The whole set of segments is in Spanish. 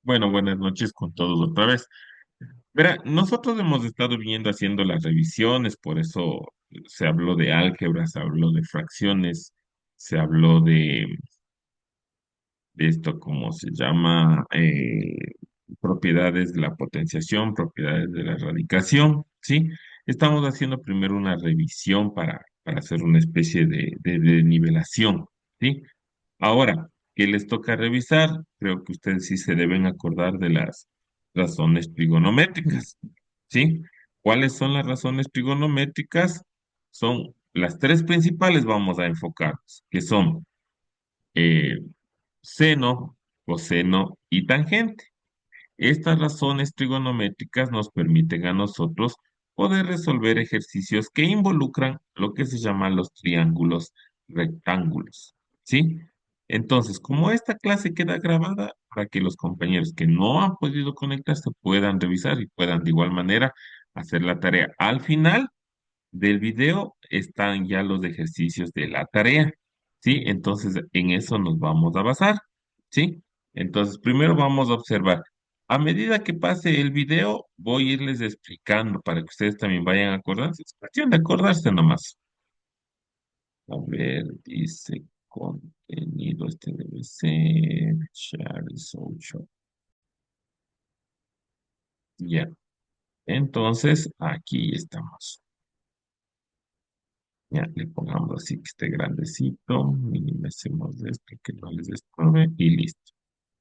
Bueno, buenas noches con todos otra vez. Verá, nosotros hemos estado viniendo haciendo las revisiones, por eso se habló de álgebra, se habló de fracciones, se habló de esto, ¿cómo se llama? Propiedades de la potenciación, propiedades de la radicación, ¿sí? Estamos haciendo primero una revisión para hacer una especie de nivelación, ¿sí? Ahora, ¿qué les toca revisar? Creo que ustedes sí se deben acordar de las razones trigonométricas, ¿sí? ¿Cuáles son las razones trigonométricas? Son las tres principales, vamos a enfocarnos, que son eh, seno, coseno y tangente. Estas razones trigonométricas nos permiten a nosotros poder resolver ejercicios que involucran lo que se llaman los triángulos rectángulos, ¿sí? Entonces, como esta clase queda grabada para que los compañeros que no han podido conectarse puedan revisar y puedan de igual manera hacer la tarea. Al final del video están ya los ejercicios de la tarea, ¿sí? Entonces, en eso nos vamos a basar, ¿sí? Entonces, primero vamos a observar. A medida que pase el video, voy a irles explicando para que ustedes también vayan acordándose. Es cuestión de acordarse nomás. A ver, dice contenido, este debe ser share social. Ya. Entonces, aquí estamos. Ya, le pongamos así que esté grandecito, minimicemos esto, que no les estorbe y listo.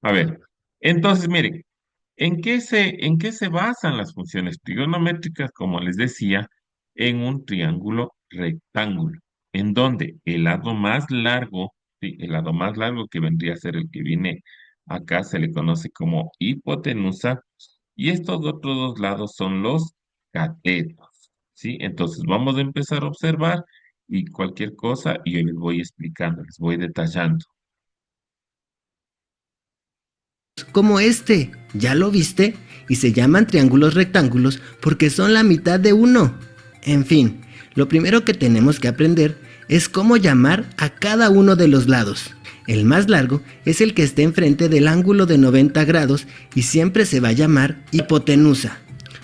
A ver, entonces miren, ¿en qué se basan las funciones trigonométricas? Como les decía, en un triángulo rectángulo, en donde el lado más largo, sí, el lado más largo que vendría a ser el que viene acá, se le conoce como hipotenusa, y estos otros dos lados son los catetos, ¿sí? Entonces vamos a empezar a observar y cualquier cosa, y yo les voy explicando, les voy detallando. Como este, ¿ya lo viste? Y se llaman triángulos rectángulos porque son la mitad de uno. En fin, lo primero que tenemos que aprender es cómo llamar a cada uno de los lados. El más largo es el que esté enfrente del ángulo de 90 grados y siempre se va a llamar hipotenusa.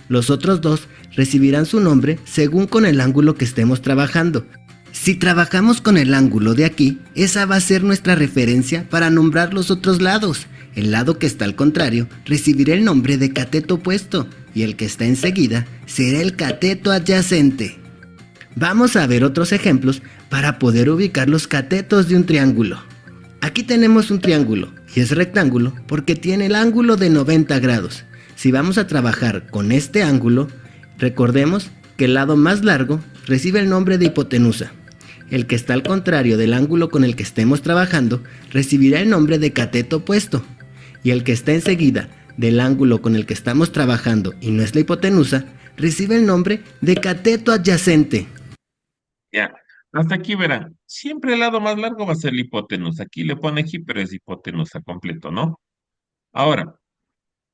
Los otros dos recibirán su nombre según con el ángulo que estemos trabajando. Si trabajamos con el ángulo de aquí, esa va a ser nuestra referencia para nombrar los otros lados. El lado que está al contrario recibirá el nombre de cateto opuesto y el que está enseguida será el cateto adyacente. Vamos a ver otros ejemplos para poder ubicar los catetos de un triángulo. Aquí tenemos un triángulo y es rectángulo porque tiene el ángulo de 90 grados. Si vamos a trabajar con este ángulo, recordemos que el lado más largo recibe el nombre de hipotenusa. El que está al contrario del ángulo con el que estemos trabajando recibirá el nombre de cateto opuesto. Y el que está enseguida del ángulo con el que estamos trabajando y no es la hipotenusa, recibe el nombre de cateto adyacente. Ya, hasta aquí verán, siempre el lado más largo va a ser la hipotenusa. Aquí le pone aquí, pero es hipotenusa completo, ¿no? Ahora,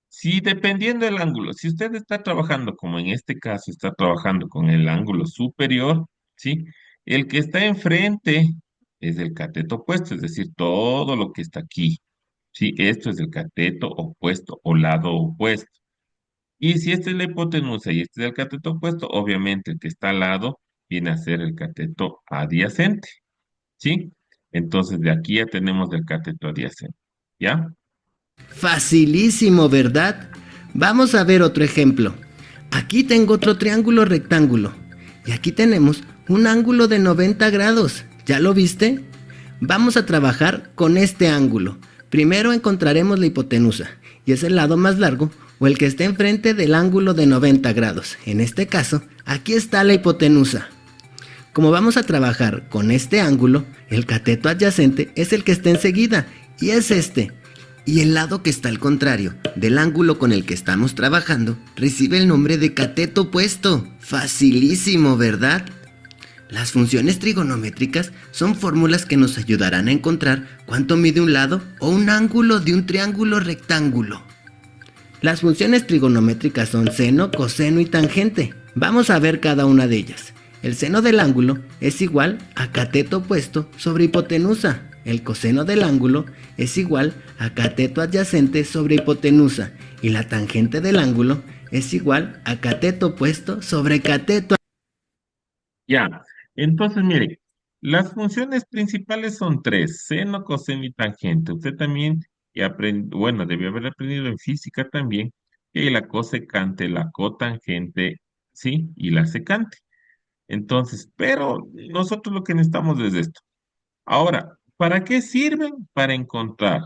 si dependiendo del ángulo, si usted está trabajando, como en este caso, está trabajando con el ángulo superior, ¿sí? El que está enfrente es el cateto opuesto, es decir, todo lo que está aquí, ¿sí? Esto es el cateto opuesto o lado opuesto. Y si esta es la hipotenusa y este es el cateto opuesto, obviamente el que está al lado viene a ser el cateto adyacente, ¿sí? Entonces de aquí ya tenemos el cateto adyacente, ¿ya? Facilísimo, ¿verdad? Vamos a ver otro ejemplo. Aquí tengo otro triángulo rectángulo y aquí tenemos un ángulo de 90 grados. ¿Ya lo viste? Vamos a trabajar con este ángulo. Primero encontraremos la hipotenusa y es el lado más largo o el que esté enfrente del ángulo de 90 grados. En este caso, aquí está la hipotenusa. Como vamos a trabajar con este ángulo, el cateto adyacente es el que está enseguida y es este. Y el lado que está al contrario del ángulo con el que estamos trabajando recibe el nombre de cateto opuesto. Facilísimo, ¿verdad? Las funciones trigonométricas son fórmulas que nos ayudarán a encontrar cuánto mide un lado o un ángulo de un triángulo rectángulo. Las funciones trigonométricas son seno, coseno y tangente. Vamos a ver cada una de ellas. El seno del ángulo es igual a cateto opuesto sobre hipotenusa. El coseno del ángulo es igual a cateto adyacente sobre hipotenusa y la tangente del ángulo es igual a cateto opuesto sobre cateto. Ya, entonces mire, las funciones principales son tres, seno, coseno y tangente. Usted también, bueno, debió haber aprendido en física también, que hay la cosecante, la cotangente, ¿sí? Y la secante. Entonces, pero nosotros lo que necesitamos es esto. Ahora, ¿para qué sirven? Para encontrar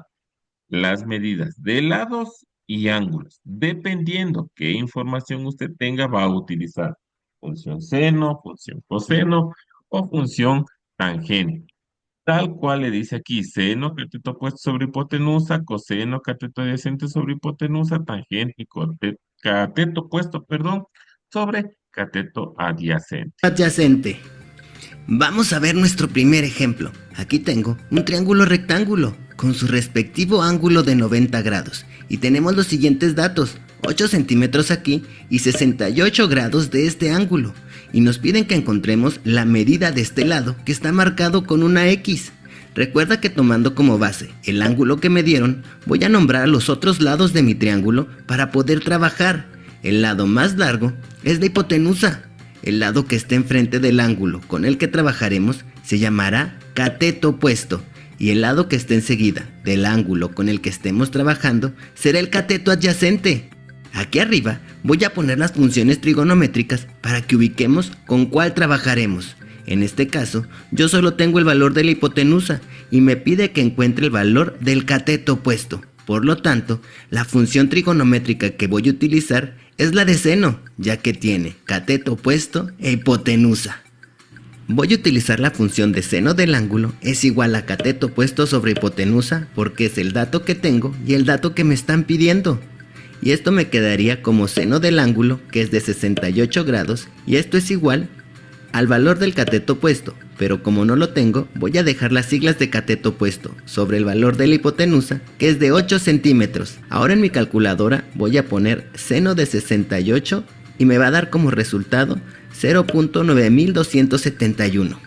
las medidas de lados y ángulos. Dependiendo qué información usted tenga, va a utilizar función seno, función coseno o función tangente. Tal cual le dice aquí, seno, cateto opuesto sobre hipotenusa, coseno, cateto adyacente sobre hipotenusa, tangente y cateto opuesto, perdón, sobre cateto adyacente. Adyacente. Vamos a ver nuestro primer ejemplo. Aquí tengo un triángulo rectángulo con su respectivo ángulo de 90 grados y tenemos los siguientes datos: 8 centímetros aquí y 68 grados de este ángulo, y nos piden que encontremos la medida de este lado que está marcado con una X. Recuerda que tomando como base el ángulo que me dieron, voy a nombrar los otros lados de mi triángulo para poder trabajar. El lado más largo es la hipotenusa. El lado que esté enfrente del ángulo con el que trabajaremos se llamará cateto opuesto, y el lado que esté enseguida del ángulo con el que estemos trabajando será el cateto adyacente. Aquí arriba voy a poner las funciones trigonométricas para que ubiquemos con cuál trabajaremos. En este caso, yo solo tengo el valor de la hipotenusa y me pide que encuentre el valor del cateto opuesto. Por lo tanto, la función trigonométrica que voy a utilizar es la de seno, ya que tiene cateto opuesto e hipotenusa. Voy a utilizar la función de seno del ángulo es igual a cateto opuesto sobre hipotenusa porque es el dato que tengo y el dato que me están pidiendo. Y esto me quedaría como seno del ángulo, que es de 68 grados, y esto es igual al valor del cateto opuesto, pero como no lo tengo, voy a dejar las siglas de cateto opuesto sobre el valor de la hipotenusa, que es de 8 centímetros. Ahora en mi calculadora voy a poner seno de 68 y me va a dar como resultado 0.9271.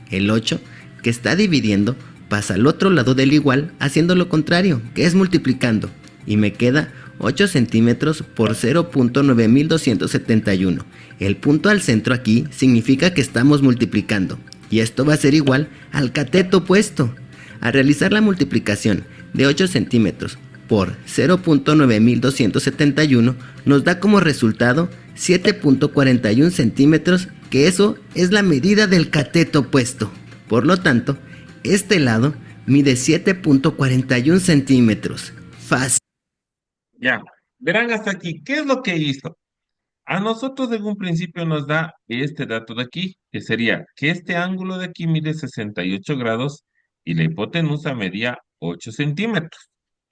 El 8 que está dividiendo pasa al otro lado del igual haciendo lo contrario, que es multiplicando, y me queda 8 centímetros por 0.9271. El punto al centro aquí significa que estamos multiplicando, y esto va a ser igual al cateto opuesto. Al realizar la multiplicación de 8 centímetros por 0.9271 nos da como resultado 7.41 centímetros, que eso es la medida del cateto opuesto. Por lo tanto, este lado mide 7.41 centímetros. Fácil. Ya, verán hasta aquí, ¿qué es lo que hizo? A nosotros en un principio nos da este dato de aquí, que sería que este ángulo de aquí mide 68 grados y la hipotenusa medía 8 centímetros,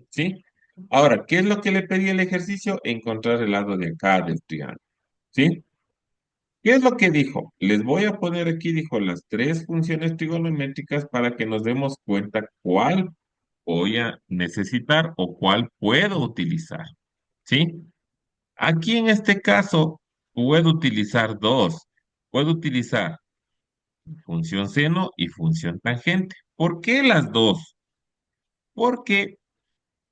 ¿sí? Ahora, ¿qué es lo que le pedí el ejercicio? Encontrar el lado de acá del triángulo, ¿sí? ¿Qué es lo que dijo? Les voy a poner aquí, dijo, las tres funciones trigonométricas para que nos demos cuenta cuál voy a necesitar o cuál puedo utilizar, ¿sí? Aquí en este caso puedo utilizar dos. Puedo utilizar función seno y función tangente. ¿Por qué las dos? Porque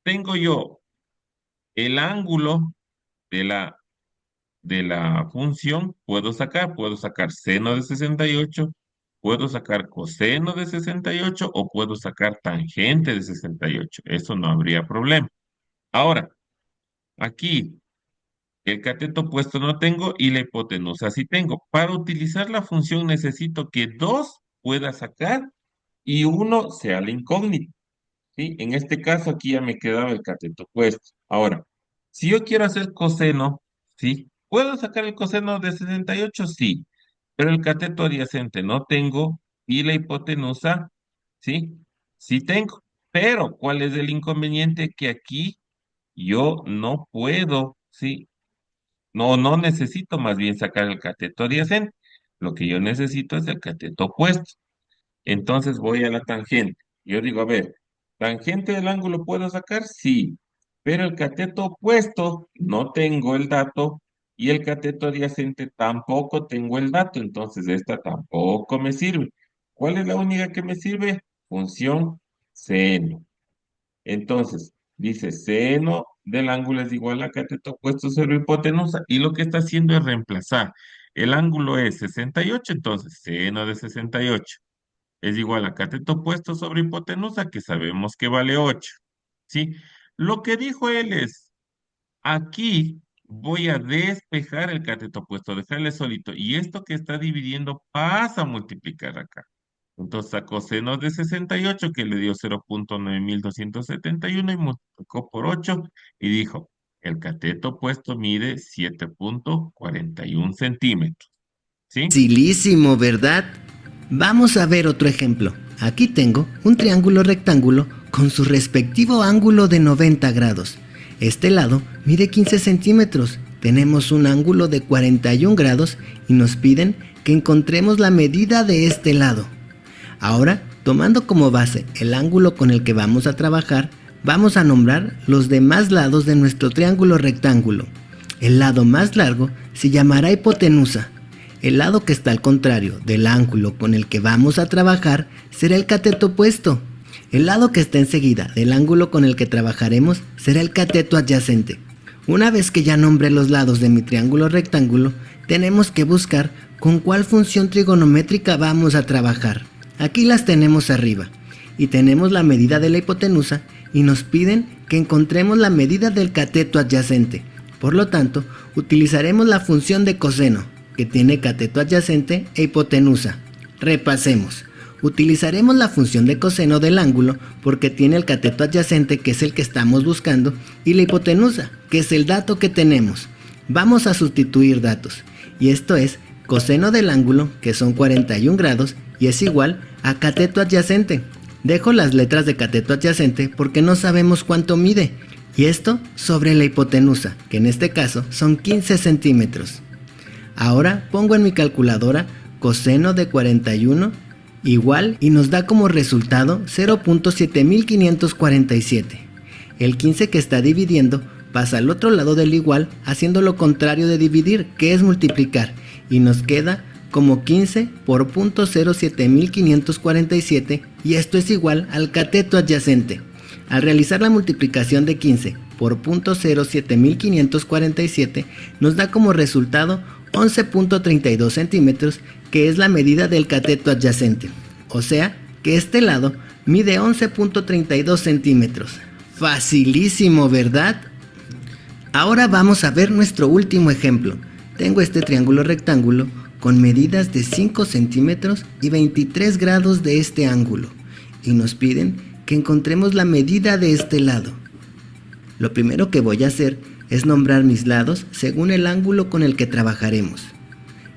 tengo yo el ángulo de la función, puedo sacar seno de 68, puedo sacar coseno de 68 o puedo sacar tangente de 68. Eso no habría problema. Ahora, aquí el cateto opuesto no tengo y la hipotenusa sí tengo. Para utilizar la función necesito que dos pueda sacar y uno sea la incógnita, ¿sí? En este caso aquí ya me quedaba el cateto opuesto. Ahora, si yo quiero hacer coseno, ¿sí? ¿Puedo sacar el coseno de 68? Sí, pero el cateto adyacente no tengo y la hipotenusa, ¿sí? Sí tengo. Pero, ¿cuál es el inconveniente? Que aquí yo no puedo, ¿sí? No necesito más bien sacar el cateto adyacente. Lo que yo necesito es el cateto opuesto. Entonces voy a la tangente. Yo digo, a ver, ¿tangente del ángulo puedo sacar? Sí, pero el cateto opuesto no tengo el dato y el cateto adyacente tampoco tengo el dato, entonces esta tampoco me sirve. ¿Cuál es la única que me sirve? Función seno. Entonces, dice seno del ángulo es igual a cateto opuesto sobre hipotenusa. Y lo que está haciendo es reemplazar. El ángulo es 68, entonces seno de 68 es igual a cateto opuesto sobre hipotenusa, que sabemos que vale 8. ¿Sí? Lo que dijo él es, aquí voy a despejar el cateto opuesto, dejarle solito. Y esto que está dividiendo pasa a multiplicar acá. Entonces sacó seno de 68 que le dio 0.9271 y multiplicó por 8 y dijo, el cateto opuesto mide 7.41 centímetros. ¿Sí? Facilísimo, ¿verdad? Vamos a ver otro ejemplo. Aquí tengo un triángulo rectángulo con su respectivo ángulo de 90 grados. Este lado mide 15 centímetros. Tenemos un ángulo de 41 grados y nos piden que encontremos la medida de este lado. Ahora, tomando como base el ángulo con el que vamos a trabajar, vamos a nombrar los demás lados de nuestro triángulo rectángulo. El lado más largo se llamará hipotenusa. El lado que está al contrario del ángulo con el que vamos a trabajar será el cateto opuesto. El lado que está enseguida del ángulo con el que trabajaremos será el cateto adyacente. Una vez que ya nombré los lados de mi triángulo rectángulo, tenemos que buscar con cuál función trigonométrica vamos a trabajar. Aquí las tenemos arriba. Y tenemos la medida de la hipotenusa y nos piden que encontremos la medida del cateto adyacente. Por lo tanto, utilizaremos la función de coseno, que tiene cateto adyacente e hipotenusa. Repasemos. Utilizaremos la función de coseno del ángulo porque tiene el cateto adyacente, que es el que estamos buscando, y la hipotenusa, que es el dato que tenemos. Vamos a sustituir datos, y esto es coseno del ángulo, que son 41 grados, y es igual a cateto adyacente. Dejo las letras de cateto adyacente porque no sabemos cuánto mide, y esto sobre la hipotenusa, que en este caso son 15 centímetros. Ahora pongo en mi calculadora coseno de 41 igual y nos da como resultado 0.7547. El 15 que está dividiendo pasa al otro lado del igual haciendo lo contrario de dividir, que es multiplicar, y nos queda como 15 por 0.07547 y esto es igual al cateto adyacente. Al realizar la multiplicación de 15 por 0.07547 nos da como resultado 11.32 centímetros, que es la medida del cateto adyacente. O sea que este lado mide 11.32 centímetros. Facilísimo, ¿verdad? Ahora vamos a ver nuestro último ejemplo. Tengo este triángulo rectángulo con medidas de 5 centímetros y 23 grados de este ángulo. Y nos piden que encontremos la medida de este lado. Lo primero que voy a hacer es nombrar mis lados según el ángulo con el que trabajaremos.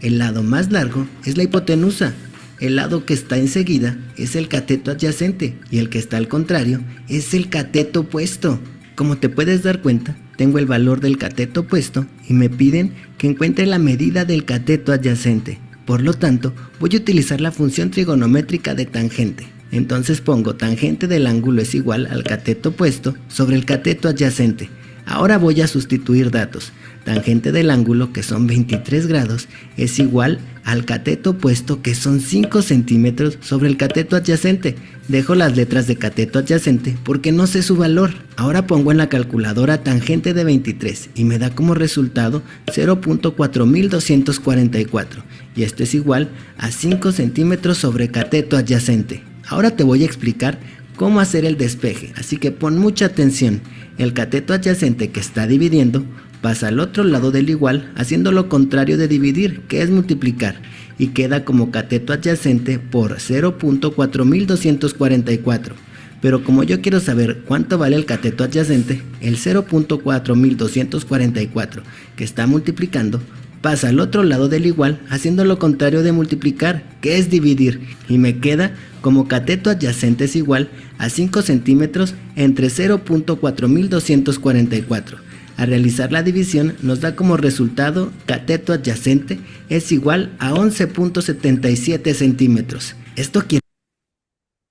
El lado más largo es la hipotenusa, el lado que está enseguida es el cateto adyacente y el que está al contrario es el cateto opuesto. Como te puedes dar cuenta, tengo el valor del cateto opuesto y me piden que encuentre la medida del cateto adyacente. Por lo tanto, voy a utilizar la función trigonométrica de tangente. Entonces pongo tangente del ángulo es igual al cateto opuesto sobre el cateto adyacente. Ahora voy a sustituir datos. Tangente del ángulo, que son 23 grados, es igual al cateto opuesto, que son 5 centímetros sobre el cateto adyacente. Dejo las letras de cateto adyacente porque no sé su valor. Ahora pongo en la calculadora tangente de 23 y me da como resultado 0.4244 y esto es igual a 5 centímetros sobre cateto adyacente. Ahora te voy a explicar cómo hacer el despeje, así que pon mucha atención. El cateto adyacente que está dividiendo pasa al otro lado del igual haciendo lo contrario de dividir, que es multiplicar, y queda como cateto adyacente por 0.4244. Pero como yo quiero saber cuánto vale el cateto adyacente, el 0.4244 que está multiplicando pasa al otro lado del igual haciendo lo contrario de multiplicar, que es dividir, y me queda como cateto adyacente es igual a 5 centímetros entre 0.4244. Al realizar la división nos da como resultado cateto adyacente es igual a 11.77 centímetros. Esto quiere...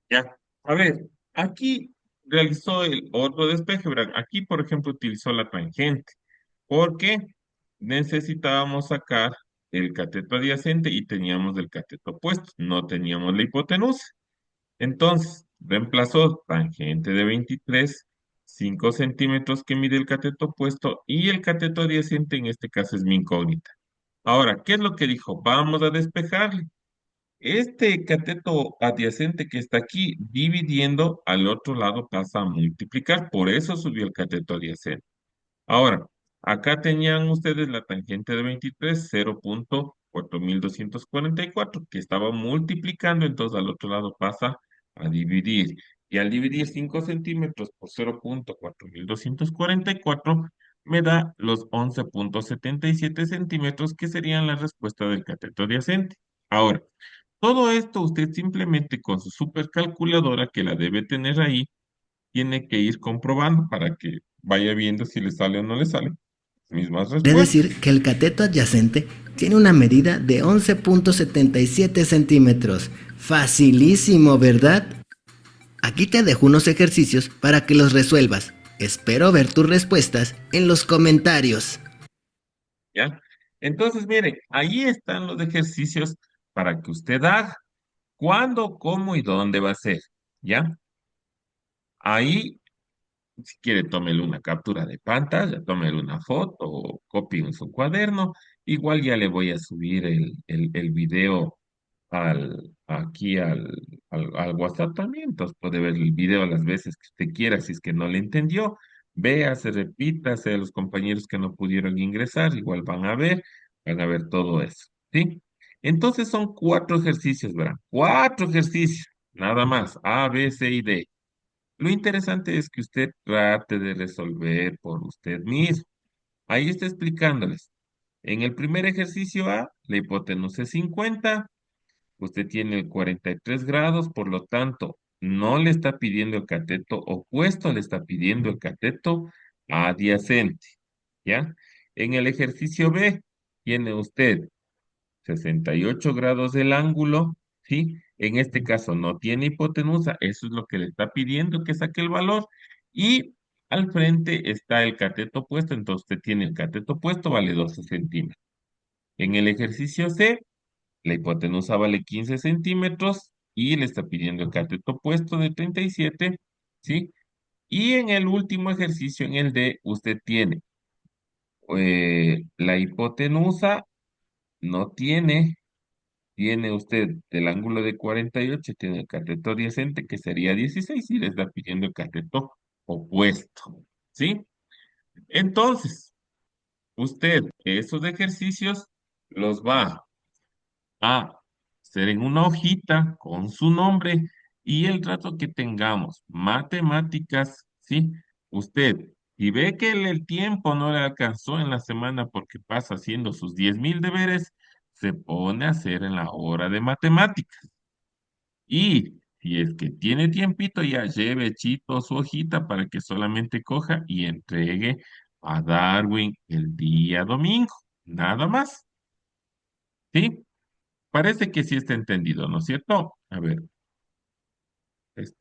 Ya. A ver, aquí realizó el otro despeje, ¿verdad? Aquí, por ejemplo, utilizó la tangente, porque necesitábamos sacar el cateto adyacente y teníamos el cateto opuesto, no teníamos la hipotenusa. Entonces, reemplazó tangente de 23, 5 centímetros que mide el cateto opuesto y el cateto adyacente en este caso es mi incógnita. Ahora, ¿qué es lo que dijo? Vamos a despejarle. Este cateto adyacente que está aquí, dividiendo al otro lado pasa a multiplicar, por eso subió el cateto adyacente. Ahora, acá tenían ustedes la tangente de 23, 0.4244, que estaba multiplicando, entonces al otro lado pasa a dividir. Y al dividir 5 centímetros por 0.4244, me da los 11.77 centímetros, que serían la respuesta del cateto adyacente. Ahora, todo esto usted simplemente con su supercalculadora, que la debe tener ahí, tiene que ir comprobando para que vaya viendo si le sale o no le sale. Mismas De respuestas. decir que el cateto adyacente tiene una medida de 11.77 centímetros. Facilísimo, ¿verdad? Aquí te dejo unos ejercicios para que los resuelvas. Espero ver tus respuestas en los comentarios. ¿Ya? Entonces, mire, ahí están los ejercicios para que usted haga cuándo, cómo y dónde va a ser. ¿Ya? Ahí, si quiere, tómele una captura de pantalla, tómele una foto o copie en su cuaderno. Igual ya le voy a subir el video aquí al WhatsApp también. Entonces puede ver el video las veces que usted quiera, si es que no le entendió. Vea, se repita, sea los compañeros que no pudieron ingresar, igual van a ver todo eso, ¿sí? Entonces son 4 ejercicios, ¿verdad? 4 ejercicios, nada más, A, B, C y D. Lo interesante es que usted trate de resolver por usted mismo. Ahí está explicándoles. En el primer ejercicio A, la hipotenusa es 50. Usted tiene 43 grados, por lo tanto, no le está pidiendo el cateto opuesto, le está pidiendo el cateto adyacente. ¿Ya? En el ejercicio B, tiene usted 68 grados del ángulo, ¿sí? En este caso no tiene hipotenusa, eso es lo que le está pidiendo que saque el valor. Y al frente está el cateto opuesto, entonces usted tiene el cateto opuesto, vale 12 centímetros. En el ejercicio C, la hipotenusa vale 15 centímetros y le está pidiendo el cateto opuesto de 37, ¿sí? Y en el último ejercicio, en el D, usted tiene la hipotenusa, no tiene usted el ángulo de 48, tiene el cateto adyacente que sería 16 y le está pidiendo el cateto opuesto, ¿sí? Entonces, usted esos ejercicios los va a hacer en una hojita con su nombre y el rato que tengamos matemáticas, ¿sí? Usted, si ve que el tiempo no le alcanzó en la semana porque pasa haciendo sus 10.000 deberes, se pone a hacer en la hora de matemáticas. Y si es que tiene tiempito, ya lleve Chito su hojita para que solamente coja y entregue a Darwin el día domingo. Nada más, ¿sí? Parece que sí está entendido, ¿no es cierto? A ver, esto.